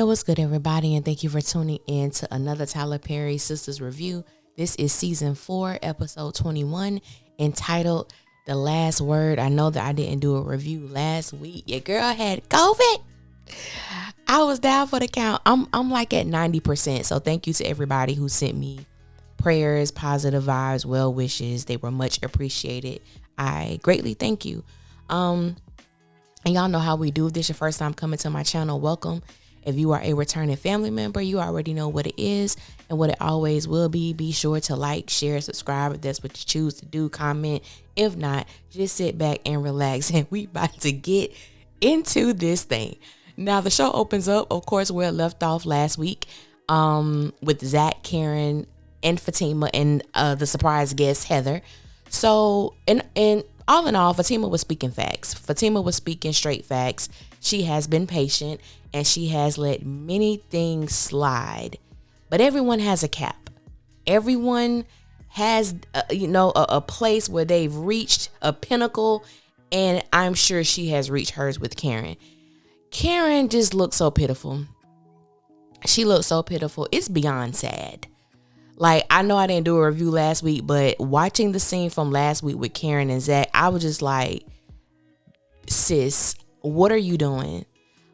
Hey, what's good, everybody, and thank you for tuning in to another Tyler Perry Sisters review. This is season 4, episode 21, entitled "The Last Word." I know that I didn't do a review last week. Your girl had COVID. I was down for the count. I'm like at 90%. So thank you to everybody who sent me prayers, positive vibes, well wishes. They were much appreciated. I greatly thank you. And y'all know how we do. If this is your first time coming to my channel, welcome. If you are a returning family member, you already know what it is and what it always will be. Be sure to like, share, subscribe if that's what you choose to do. Comment. If not, just sit back and relax. And we about to get into this thing. Now, the show opens up, of course, where it left off last week with Zach, Karen, and Fatima and the surprise guest, Heather. So, and all in all, Fatima was speaking facts. Fatima was speaking straight facts. She has been patient and she has let many things slide. But everyone has a cap. Everyone has, a place where they've reached a pinnacle. And I'm sure she has reached hers with Karen. Karen just looks so pitiful. She looks so pitiful. It's beyond sad. Like, I know I didn't do a review last week, but watching the scene from last week with Karen and Zach, I was just like, sis, what are you doing?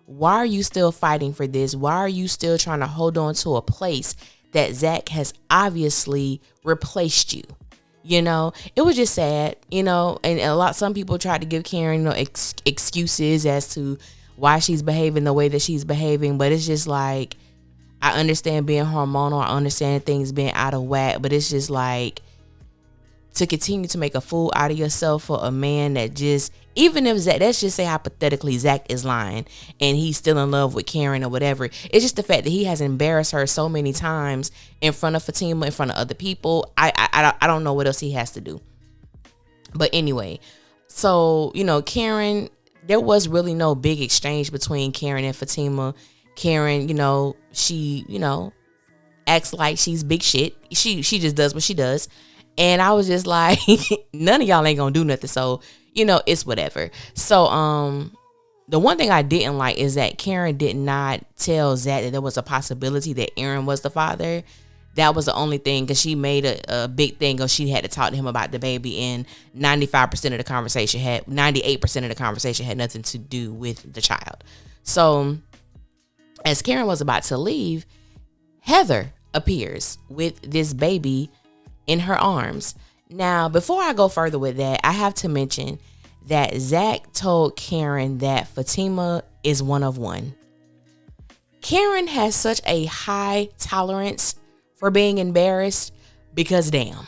Why are you still fighting for this? Why are you still trying to hold on to a place that Zach has obviously replaced you? You know, it was just sad, and some people tried to give Karen, excuses as to why she's behaving the way that she's behaving. But it's just like, I understand being hormonal. I understand things being out of whack. But it's just like, to continue to make a fool out of yourself for a man that just, even if Zach, let's just say hypothetically Zach is lying and he's still in love with Karen or whatever. It's just the fact that he has embarrassed her so many times in front of Fatima, in front of other people. I don't know what else he has to do. But anyway, so, Karen, there was really no big exchange between Karen and Fatima. Karen, she, acts like she's big shit. She just does what she does. And I was just like, none of y'all ain't gonna do nothing. So, it's whatever. So, the one thing I didn't like is that Karen did not tell Zach that there was a possibility that Aaron was the father. That was the only thing, because she made a big thing of she had to talk to him about the baby, and 98% of the conversation had nothing to do with the child. So, as Karen was about to leave, Heather appears with this baby in her arms. Now, before I go further with that, I have to mention that Zach told Karen that Fatima is one of one. Karen has such a high tolerance for being embarrassed because, damn,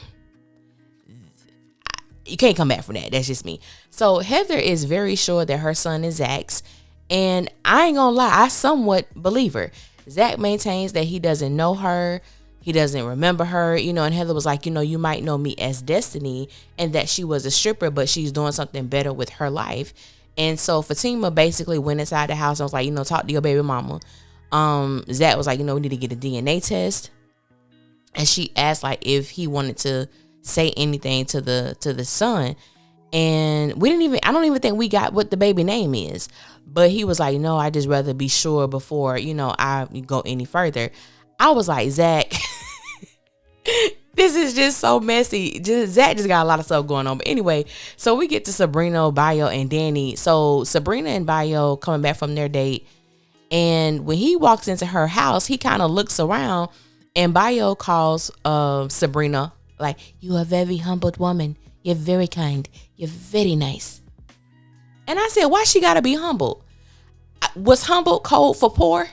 you can't come back from that. That's just me. So Heather is very sure that her son is Zach's. And I ain't gonna lie, I somewhat believe her. Zach maintains that he doesn't know her. He doesn't remember her, and Heather was like, you might know me as Destiny, and that she was a stripper, but she's doing something better with her life. And so Fatima basically went inside the house and was like, talk to your baby mama. Zach was like, we need to get a DNA test. And she asked like if he wanted to say anything to the son. And I don't even think we got what the baby name is. But he was like, no, I just rather be sure before, I go any further. I was like, Zach, this is just so messy. Zach just got a lot of stuff going on. But anyway, so we get to Sabrina, Bayo, and Danny. So Sabrina and Bayo coming back from their date. And when he walks into her house, he kind of looks around. And Bayo calls Sabrina, like, you are a very humbled woman. You're very kind. You're very nice. And I said, why she gotta be humble? Was humble code for poor?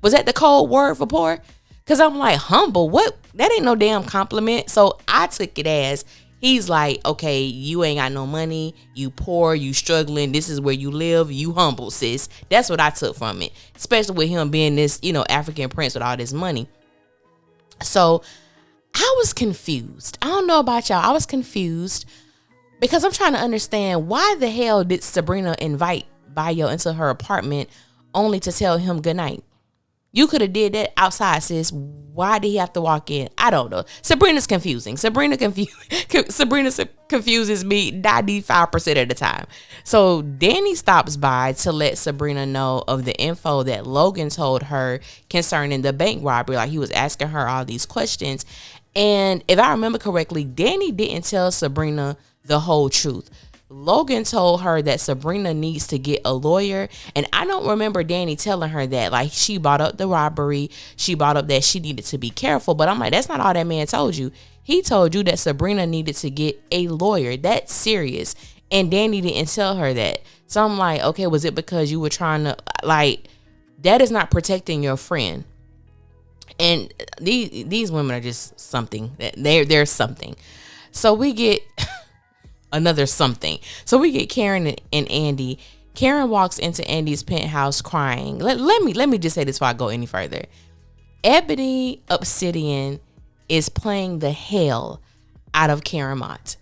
Was that the code word for poor? Because I'm like, humble? What? That ain't no damn compliment. So I took it as, he's like, okay, you ain't got no money. You poor. You struggling. This is where you live. You humble, sis. That's what I took from it. Especially with him being this, African prince with all this money. So I was confused. I don't know about y'all. I was confused because I'm trying to understand, why the hell did Sabrina invite Bayo into her apartment only to tell him goodnight? You could have did that outside, sis. Why did he have to walk in? I don't know. Sabrina's confusing. Sabrina confuses me 95% of the time. So Danny stops by to let Sabrina know of the info that Logan told her concerning the bank robbery. Like, he was asking her all these questions. And if I remember correctly, Danny didn't tell Sabrina the whole truth. Logan told her that Sabrina needs to get a lawyer, and I don't remember Danny telling her that. Like, she brought up the robbery, she brought up that she needed to be careful, but I'm like, that's not all that man told you. He told you that Sabrina needed to get a lawyer. That's serious, and Danny didn't tell her that. So I'm like, okay, was it because you were trying to, like, that is not protecting your friend. And these women are just something. They're something. So we get another something. So we get Karen and Andy. Karen walks into Andy's penthouse crying. Let me just say this before I go any further. Ebony Obsidian is playing the hell out of Karen Mott.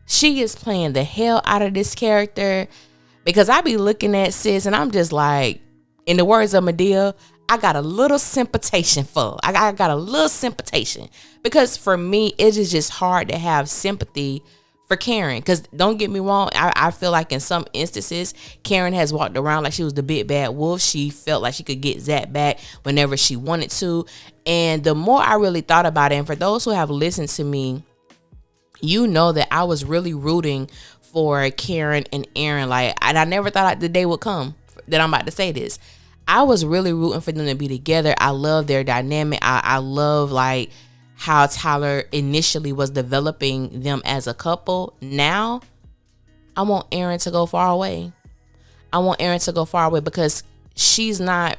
She is playing the hell out of this character, because I be looking at sis and I'm just like, in the words of Medea, I got a little sympathization for. I got a little sympathization, because for me, it is just hard to have sympathy for Karen. Because don't get me wrong, I feel like in some instances, Karen has walked around like she was the big bad wolf. She felt like she could get Zach back whenever she wanted to. And the more I really thought about it, and for those who have listened to me, you know that I was really rooting for Karen and Aaron. Like, and I never thought the day would come that I'm about to say this. I was really rooting for them to be together. I love their dynamic. I love, like, how Tyler initially was developing them as a couple. Now, I want Aaron to go far away. Because she's not,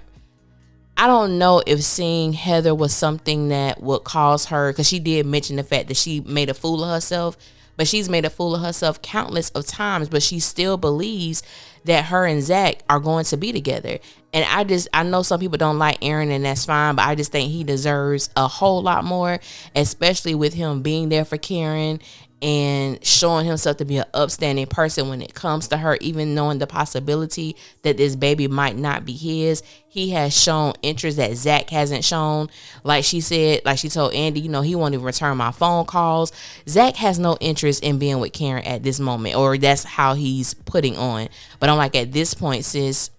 I don't know if seeing Heather was something that would cause her, because she did mention the fact that she made a fool of herself, but she's made a fool of herself countless of times, but she still believes that her and Zach are going to be together. And I know some people don't like Aaron, and that's fine, but I just think he deserves a whole lot more, especially with him being there for Karen and showing himself to be an upstanding person when it comes to her, even knowing the possibility that this baby might not be his. He has shown interest that Zach hasn't shown. Like she said, like she told Andy, he won't even return my phone calls. Zach has no interest in being with Karen at this moment, or that's how he's putting on. But I'm like, at this point, sis,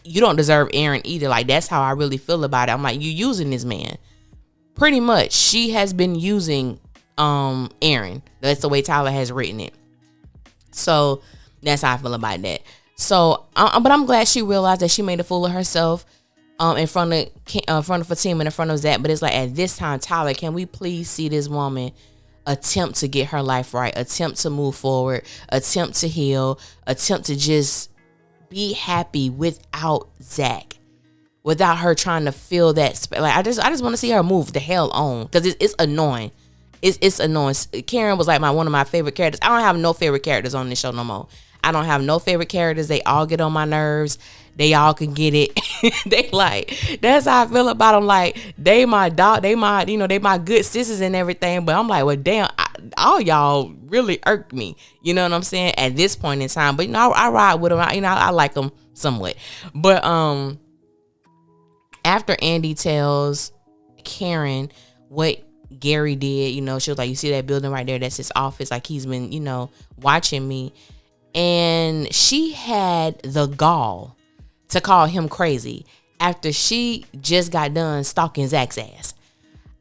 you don't deserve Aaron either. Like, that's how I really feel about it. I'm like, you using this man. Pretty much, she has been using Aaron. That's the way Tyler has written it. So that's how I feel about that. So, but I'm glad she realized that she made a fool of herself in front of Fatima and in front of Zach. But it's like, at this time, Tyler, can we please see this woman attempt to get her life right, attempt to move forward, attempt to heal, attempt to just be happy without Zach, without her trying to feel that. Like, I just want to see her move the hell on, because it's annoying. It's annoying. Karen was like one of my favorite characters. I don't have no favorite characters on this show no more. I don't have no favorite characters. They all get on my nerves. They all can get it. They like, that's how I feel about them. Like, they my dog. They my, they my good sisters and everything. But I'm like, well, damn, all y'all really irk me. You know what I'm saying? At this point in time. But I ride with them. I like them somewhat. But after Andy tells Karen what Gary did, she was like, you see that building right there? That's his office. Like, he's been, watching me. And she had the gall to call him crazy after she just got done stalking Zach's ass.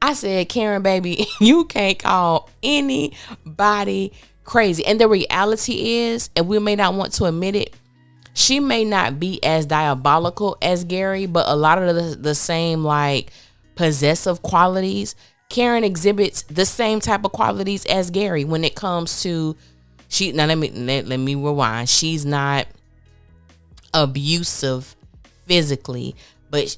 I said, Karen, baby, you can't call anybody crazy. And the reality is, and we may not want to admit it, she may not be as diabolical as Gary, but a lot of the same, like, possessive qualities. Karen exhibits the same type of qualities as Gary when it comes to now let me rewind. She's not abusive physically, but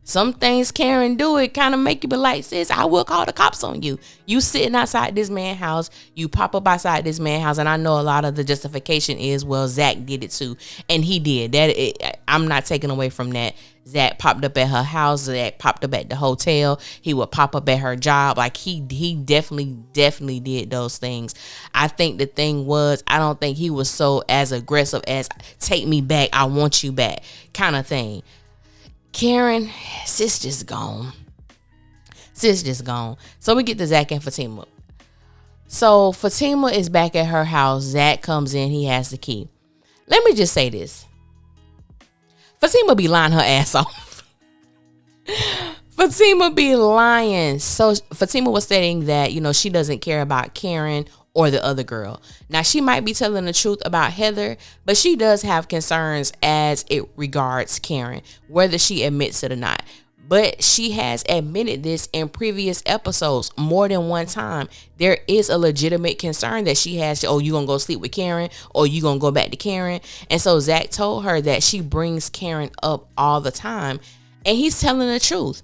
some things Karen do, it kind of make you be like, sis, I will call the cops on you. You sitting outside this man's house, you pop up outside this man's house, and I know a lot of the justification is, well, Zach did it too, and he did. I'm not taking away from that. Zach popped up at her house. Zach popped up at the hotel. He would pop up at her job. Like, he definitely did those things. I think the thing was, I don't think he was so as aggressive as take me back, I want you back kind of thing. Karen, sis just gone. Sis just gone. So we get to Zach and Fatima. So Fatima is back at her house. Zach comes in. He has the key. Let me just say this. Fatima be lying her ass off. Fatima be lying. So Fatima was stating that, she doesn't care about Karen or the other girl. Now, she might be telling the truth about Heather, but she does have concerns as it regards Karen, whether she admits it or not. But she has admitted this in previous episodes more than one time. There is a legitimate concern that she has. You going to go sleep with Karen, or you going to go back to Karen? And so Zach told her that she brings Karen up all the time. And he's telling the truth.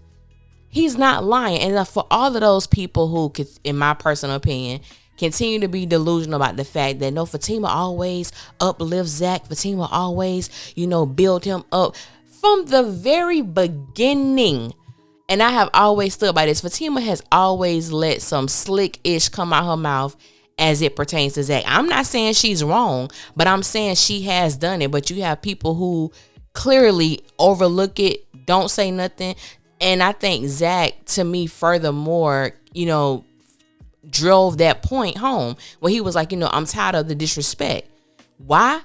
He's not lying. And for all of those people who could, in my personal opinion, continue to be delusional about the fact that no, Fatima always uplifts Zach. Fatima always, build him up. From the very beginning, and I have always stood by this, Fatima has always let some slick-ish come out her mouth as it pertains to Zach. I'm not saying she's wrong, but I'm saying she has done it. But you have people who clearly overlook it, don't say nothing. And I think Zach, to me, furthermore, drove that point home where he was like, I'm tired of the disrespect. Why?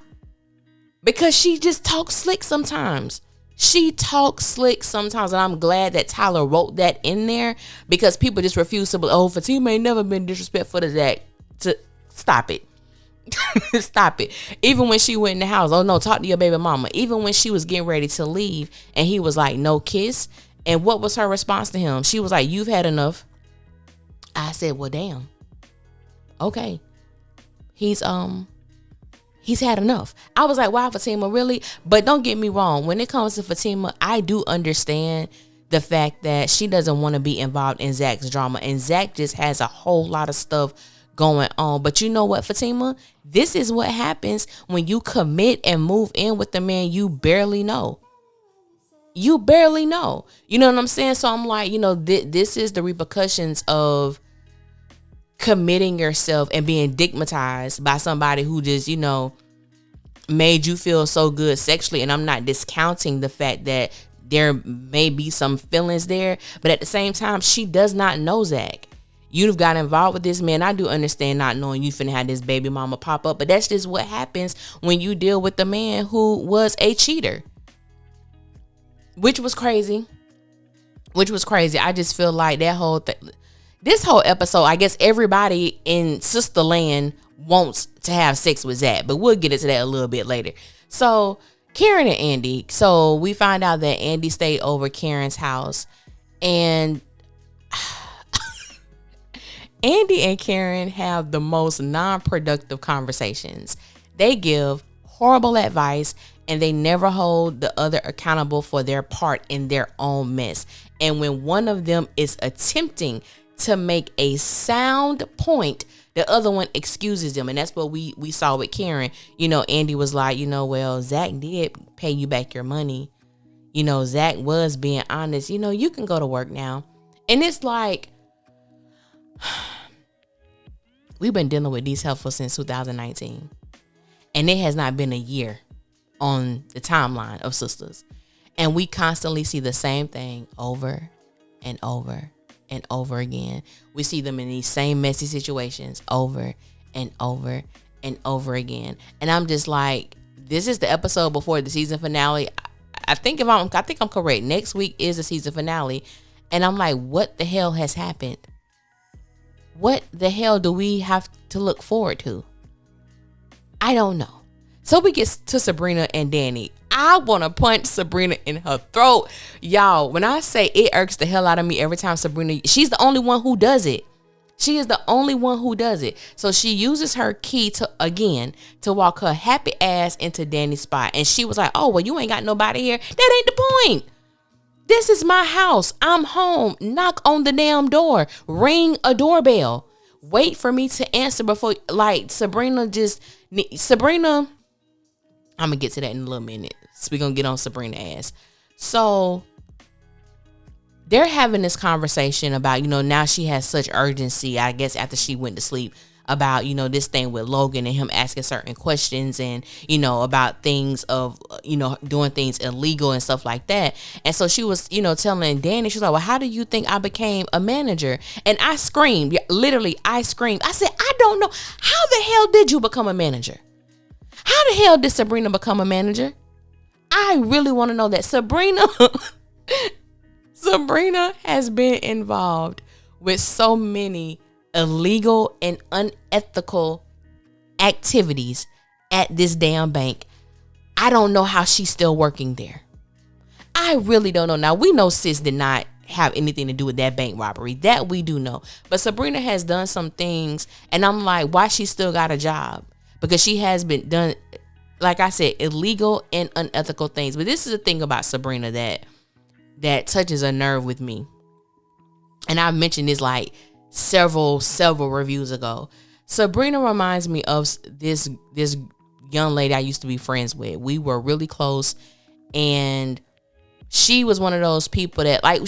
Because she just talks slick sometimes. She talks slick sometimes, and I'm glad that Tyler wrote that in there, because people just refuse to believe, Fatima ain't never been disrespectful to Zach. To stop it. Stop it. Even when she went in the house, no, talk to your baby mama. Even when she was getting ready to leave and he was like, no kiss. And what was her response to him? She was like, you've had enough. I said, well, damn. Okay. He's had enough. I was like, wow, Fatima, really? But don't get me wrong. When it comes to Fatima, I do understand the fact that she doesn't want to be involved in Zach's drama. And Zach just has a whole lot of stuff going on. But you know what, Fatima? This is what happens when you commit and move in with the man you barely know. You barely know. You know what I'm saying? So I'm like, this is the repercussions of committing yourself and being stigmatized by somebody who just, made you feel so good sexually. And I'm not discounting the fact that there may be some feelings there, but at the same time, she does not know Zach. You've got involved with this man. I do understand not knowing you finna have this baby mama pop up, but that's just what happens when you deal with the man who was a cheater, which was crazy. I just feel like that whole thing, this whole episode, I guess everybody in Sister Land wants to have sex with Zach, but we'll get into that a little bit later. So Karen and Andy. So we find out that Andy stayed over Karen's house, and Andy and Karen have the most non-productive conversations. They give horrible advice, and they never hold the other accountable for their part in their own mess. And when one of them is attempting to make a sound point, the other one excuses them. And that's what we saw with Karen. Andy was like, well, Zach did pay you back your money. Zach was being honest. You can go to work now. And it's like, we've been dealing with these helpful since 2019. And it has not been a year on the timeline of Sisters. And we constantly see the same thing over and over and over again. We see them in these same messy situations over and over and over again. And I'm just like, this is the episode before the season finale. I think I'm correct. Next week is the season finale. And I'm like, what the hell has happened? What the hell do we have to look forward to? I don't know. So we get to Sabrina and Danny. I want to punch Sabrina in her throat. Y'all, when I say it irks the hell out of me every time Sabrina, she's the only one who does it. She is the only one who does it. So she uses her key to walk her happy ass into Danny's spot. And she was like, oh, well, you ain't got nobody here. That ain't the point. This is my house. I'm home. Knock on the damn door. Ring a doorbell. Wait for me to answer before, Sabrina, I'm going to get to that in a little minute. So we're going to get on Sabrina's ass. So they're having this conversation about, now she has such urgency, I guess, after she went to sleep, about, this thing with Logan and him asking certain questions and, about things of, doing things illegal and stuff like that. And so she was, telling Danny, she's like, well, how do you think I became a manager? And I screamed, literally, I screamed. I said, I don't know. How the hell did you become a manager? How the hell did Sabrina become a manager? I really want to know that. Sabrina has been involved with so many illegal and unethical activities at this damn bank. I don't know how she's still working there. I really don't know. Now, we know Sis did not have anything to do with that bank robbery. That we do know. But Sabrina has done some things, and I'm like, why she still got a job? Because she has been done, like I said, illegal and unethical things. But this is the thing about Sabrina that touches a nerve with me. And I mentioned this like several reviews ago. Sabrina reminds me of this young lady I used to be friends with. We were really close, and she was one of those people that, like,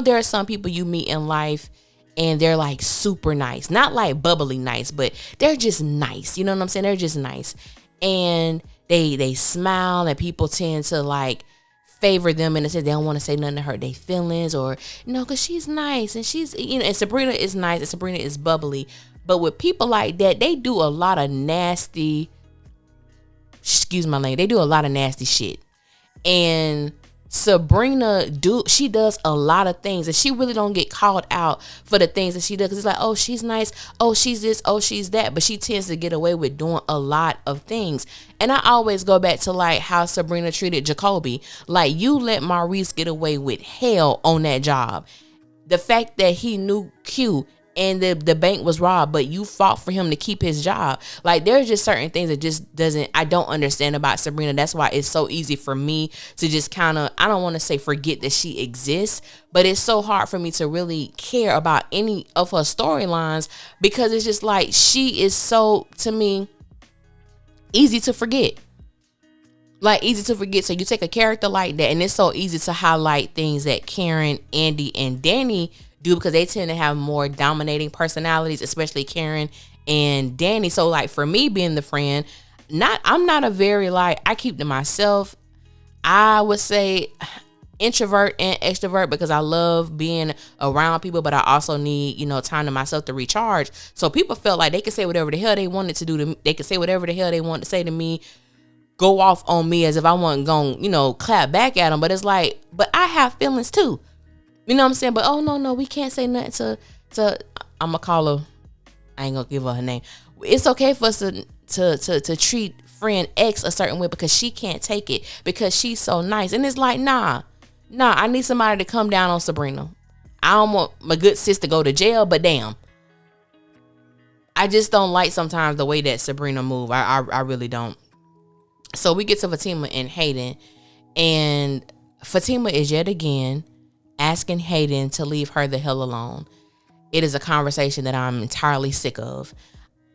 there are some people you meet in life and they're like super nice, not like bubbly nice, but they're just nice. You know what I'm saying? They're just nice, and they smile, and people tend to like favor them in the sense they don't want to say nothing to hurt their feelings, or because she's nice and she's, and Sabrina is nice and Sabrina is bubbly. But with people like that, they do a lot of nasty, excuse my language, they do a lot of nasty shit. And Sabrina she does a lot of things, and she really don't get called out for the things that she does, because it's like, oh, she's nice, oh, she's this, oh, she's that, but she tends to get away with doing a lot of things. And I always go back to like how Sabrina treated Jacoby. Like, you let Maurice get away with hell on that job. The fact that he knew Q and the bank was robbed, but you fought for him to keep his job. Like, there's just certain things that I don't understand about Sabrina. That's why it's so easy for me to just kind of, I don't want to say forget that she exists, but it's so hard for me to really care about any of her storylines, because it's just like, she is so, to me, easy to forget. Like, easy to forget. So you take a character like that, and it's so easy to highlight things that Karen, Andy, and Danny do, because they tend to have more dominating personalities, especially Karen and Danny. So like, for me being the friend, I'm not a very, like, I keep to myself. I would say introvert and extrovert, because I love being around people, but I also need, time to myself to recharge. So people felt like they could say whatever the hell they wanted to do to me. They could say whatever the hell they wanted to say to me, go off on me as if I wasn't going to, clap back at them. But it's like, but I have feelings too. You know what I'm saying? But, oh, no, we can't say nothing to I'm going to call her, I ain't going to give her name. It's okay for us to treat friend X a certain way, because she can't take it, because she's so nice. And it's like, nah, I need somebody to come down on Sabrina. I don't want my good sis to go to jail, but damn, I just don't like sometimes the way that Sabrina move. I really don't. So we get to Fatima and Hayden, and Fatima is yet again asking Hayden to leave her the hell alone. It is a conversation that I'm entirely sick of.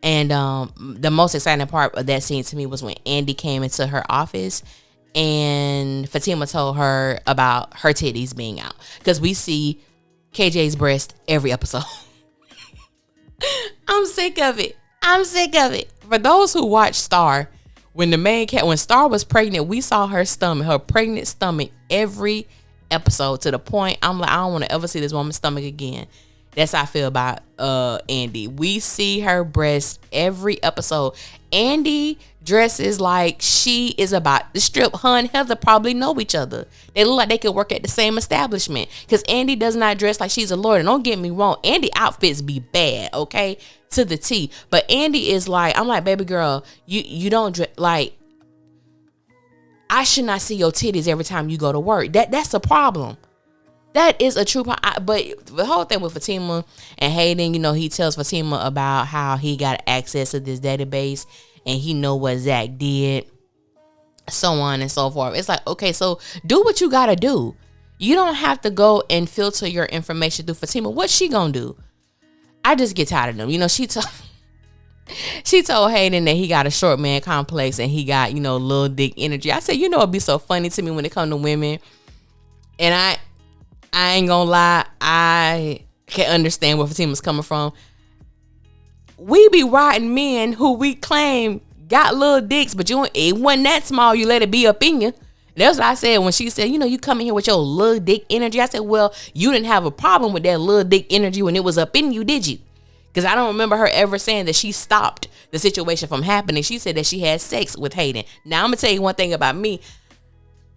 And the most exciting part of that scene to me was when Andy came into her office and Fatima told her about her titties being out, because we see KJ's breast every episode. I'm sick of it. For those who watch Star, when Star was pregnant, we saw her pregnant stomach every episode, to the point I'm like, I don't want to ever see this woman's stomach again. That's how I feel about Andy. We see her breast every episode. Andy dresses like she is about to strip. Her and Heather probably know each other. They look like they could work at the same establishment, because Andy does not dress like she's a lawyer. And don't get me wrong, Andy outfits be bad, okay, to the T. But Andy is like, I'm like, baby girl, you don't dress like, I should not see your titties every time you go to work. That's a problem. That is a true problem. But the whole thing with Fatima and Hayden, he tells Fatima about how he got access to this database and he know what Zach did, so on and so forth. It's like, okay, so do what you got to do. You don't have to go and filter your information through Fatima. What's she going to do? I just get tired of them. She told Hayden that he got a short man complex and he got, little dick energy. I said, it'd be so funny to me when it comes to women. And I ain't gonna lie, I can understand where Fatima's coming from. we be riding men who we claim got little dicks, but it wasn't that small. You let it be up in you. That's what I said when she said, you come in here with your little dick energy. I said, well, you didn't have a problem with that little dick energy when it was up in you, did you? Because I don't remember her ever saying that she stopped the situation from happening. She said that she had sex with Hayden. Now, I'm going to tell you one thing about me.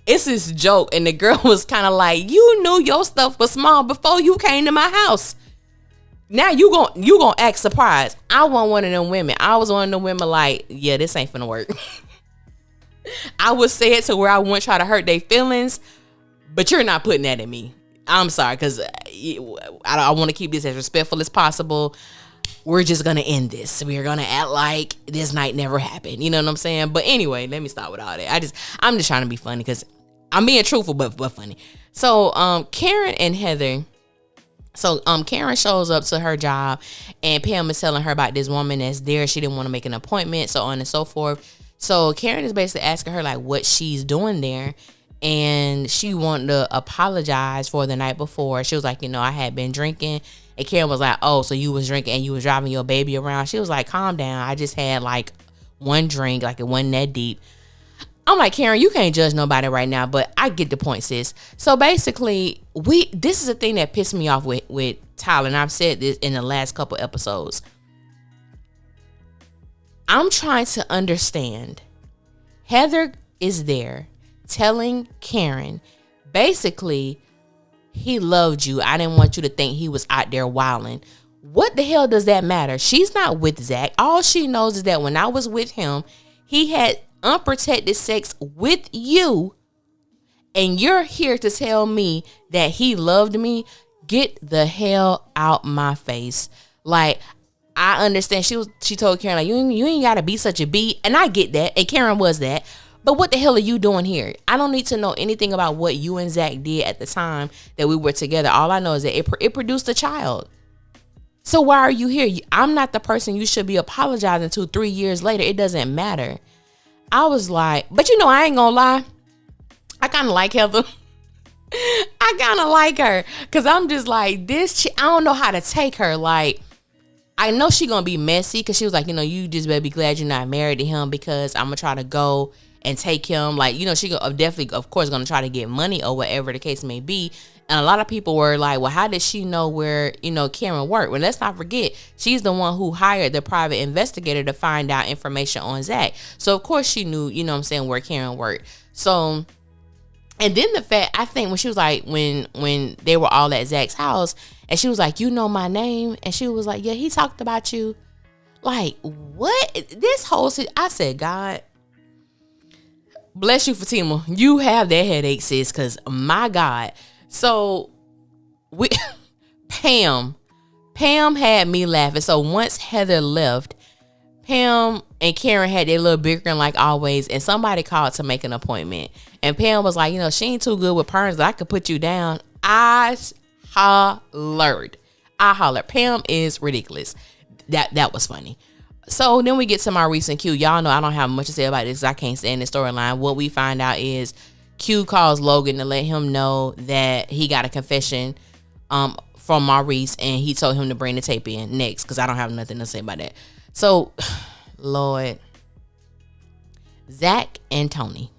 It's this joke, and the girl was kind of like, you knew your stuff was small before you came to my house. Now you gonna act surprised. I wasn't one of them women. I was one of them women like, yeah, this ain't finna work. I would say it to where I wouldn't try to hurt their feelings, but you're not putting that in me. I'm sorry, because I want to keep this as respectful as possible. We're just going to end this. We're going to act like this night never happened. You know what I'm saying? But anyway, let me stop with all that. I'm just trying to be funny because I'm being truthful, but funny. So, Karen and Heather. So, Karen shows up to her job and Pam is telling her about this woman that's there. She didn't want to make an appointment, so on and so forth. So, Karen is basically asking her like what she's doing there. And she wanted to apologize for the night before. She was like, I had been drinking. And Karen was like, oh, so you was drinking and you was driving your baby around. She was like, calm down. I just had like one drink, like it wasn't that deep. I'm like, Karen, you can't judge nobody right now, but I get the point, sis. So basically, this is a thing that pissed me off with Tyler, and I've said this in the last couple episodes. I'm trying to understand. Heather is there telling Karen, basically, he loved you. I didn't want you to think he was out there wilding. What the hell does that matter? She's not with Zach. All she knows is that when I was with him, he had unprotected sex with you, and you're here to tell me that he loved me. Get the hell out my face. Like, I understand she told Karen, like, you ain't gotta be such a B, and I get that, and Karen was that. But what the hell are you doing here? I don't need to know anything about what you and Zach did at the time that we were together. All I know is that it produced a child. So why are you here? I'm not the person you should be apologizing to 3 years later. It doesn't matter. I was like, but I ain't gonna lie. I kind of like Heather. I kind of like her. Because I'm just like, I don't know how to take her. Like, I know she gonna be messy. Because she was like, you just better be glad you're not married to him. Because I'm gonna try to go and take him. Like, she definitely, of course, gonna try to get money or whatever the case may be. And a lot of people were like, well, how did she know where, Karen worked? Well, let's not forget, she's the one who hired the private investigator to find out information on Zach. So, of course, she knew, where Karen worked. So, and then the fact, I think when she was like, when they were all at Zach's house, and she was like, you know my name? And she was like, yeah, he talked about you. Like, what? This whole, I said, God, bless you, Fatima. You have that headache, sis, because my God. So Pam had me laughing. So once Heather left, Pam and Karen had their little bickering like always, and somebody called to make an appointment. And Pam was like, she ain't too good with perms, but I could put you down. I hollered. Pam is ridiculous. That was funny. So then we get to my recent Q. Y'all know I don't have much to say about this. I can't stand this storyline. What we find out is Q calls Logan to let him know that he got a confession from Maurice, and he told him to bring the tape in next, because I don't have nothing to say about that. So, Lord, Zach and Tony.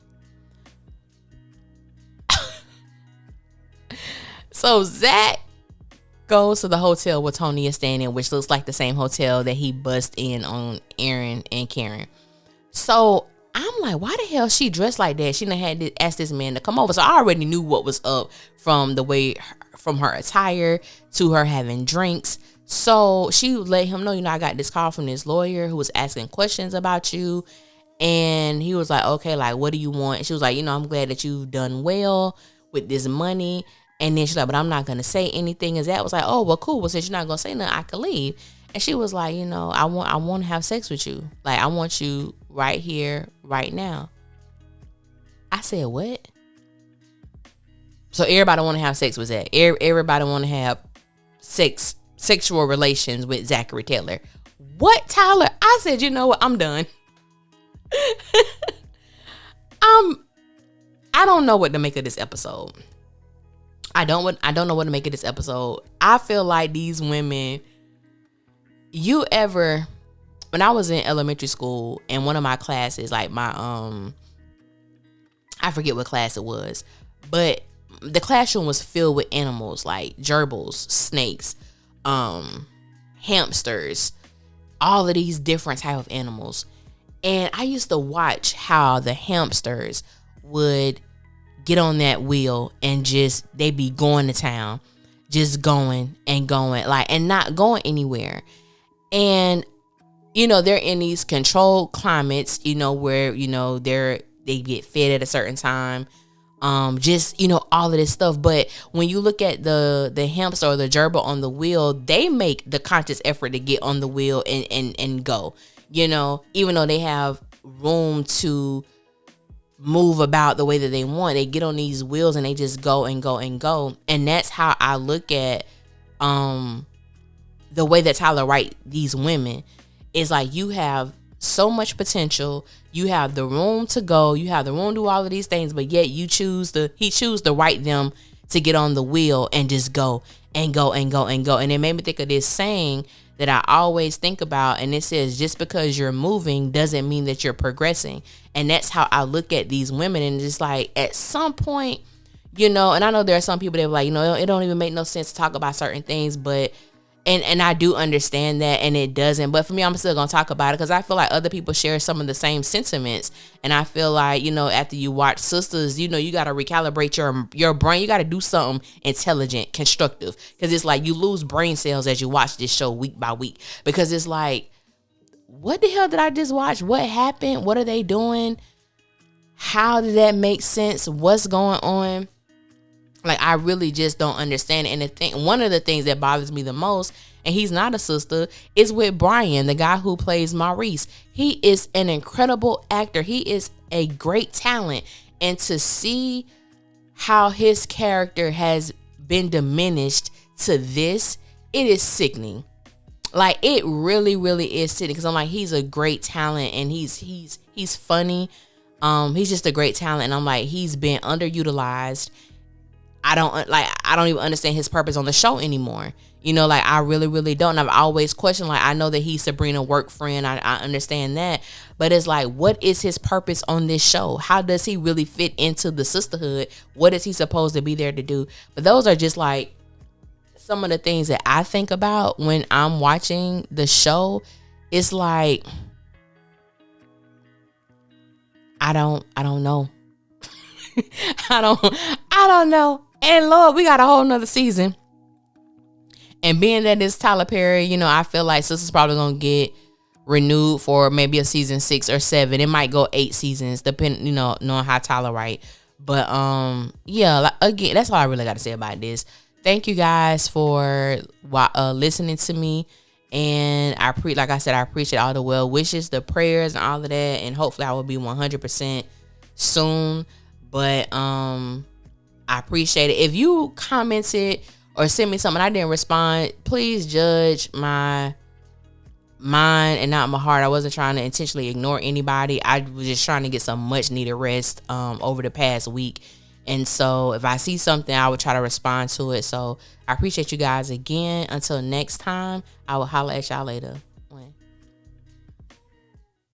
So Zach goes to the hotel where Tony is staying in, which looks like the same hotel that he bust in on Aaron and Karen. So I'm like, why the hell she dressed like that? She done had to ask this man to come over. So I already knew what was up from from her attire to her having drinks. So she let him know, I got this call from this lawyer who was asking questions about you. And he was like, okay, like, what do you want? And she was like, I'm glad that you've done well with this money. And then she's like, but I'm not going to say anything. And Zach was like, oh, well, cool. Well, since you're not going to say nothing, I can leave. And she was like, I want to have sex with you. Like, I want you right here, right now. I said, what? So everybody want to have sex with Zach. Everybody want to have sexual relations with Zachary Taylor. What, Tyler? I said, you know what? I'm done. I don't know what to make of this episode. I don't know what to make of this episode. I feel like these women, you ever when I was in elementary school, and one of my classes, like my I forget what class it was, but the classroom was filled with animals like gerbils, snakes, hamsters, all of these different type of animals. And I used to watch how the hamsters would get on that wheel and just, they be going to town, just going and going, like, and not going anywhere. And, you know, they're in these controlled climates, you know, where, you know, they get fed at a certain time. Just, you know, all of this stuff. But when you look at the hamster or the gerbil on the wheel, they make the conscious effort to get on the wheel and go, you know, even though they have room to move about the way that they want. They get on these wheels and they just go and go and go. And that's how I look at the way that Tyler writes these women. Is like, you have so much potential, you have the room to go, you have the room to do all of these things, but yet he choose to write them to get on the wheel and just go and go and go and go. And it made me think of this saying that I always think about, and it says, just because you're moving doesn't mean that you're progressing. And that's how I look at these women. And just like, at some point, you know, and I know there are some people that are like, you know, it don't even make no sense to talk about certain things, but and I do understand that, and it doesn't. But for me, I'm still gonna talk about it because I feel like other people share some of the same sentiments. And I feel like, you know, after you watch Sistas, you know, you gotta recalibrate your brain. You gotta do something intelligent, constructive, because it's like you lose brain cells as you watch this show week by week. Because it's like, what the hell did I just watch? What happened? What are they doing? How did that make sense? What's going on? Like, I really just don't understand it. And one of the things that bothers me the most, and he's not a sister, is with Brian, the guy who plays Maurice. He is an incredible actor. He is a great talent. And to see how his character has been diminished to this, it is sickening. Like, it really, really is sickening. Because I'm like, he's a great talent, and he's funny. He's just a great talent. And I'm like, he's been underutilized. I don't even understand his purpose on the show anymore. You know, like, I really, really don't. And I've always questioned, like, I know that he's Sabrina's work friend. I understand that. But it's like, what is his purpose on this show? How does he really fit into the sisterhood? What is he supposed to be there to do? But those are just like some of the things that I think about when I'm watching the show. It's like, I don't know. I don't know. And Lord, we got a whole nother season. And being that it's Tyler Perry, you know, I feel like Sister's probably gonna get renewed for maybe a season 6 or 7. It might go 8 seasons, depending, you know, knowing how Tyler write. But yeah, like, again, that's all I really got to say about this. Thank you guys for listening to me. And like I said, I appreciate all the well wishes, the prayers, and all of that. And hopefully I will be 100% soon. But I appreciate it. If you commented or sent me something I didn't respond, please judge my mind and not my heart. I wasn't trying to intentionally ignore anybody. I was just trying to get some much needed rest over the past week. And so if I see something, I would try to respond to it. So I appreciate you guys again. Until next time, I will holler at y'all later.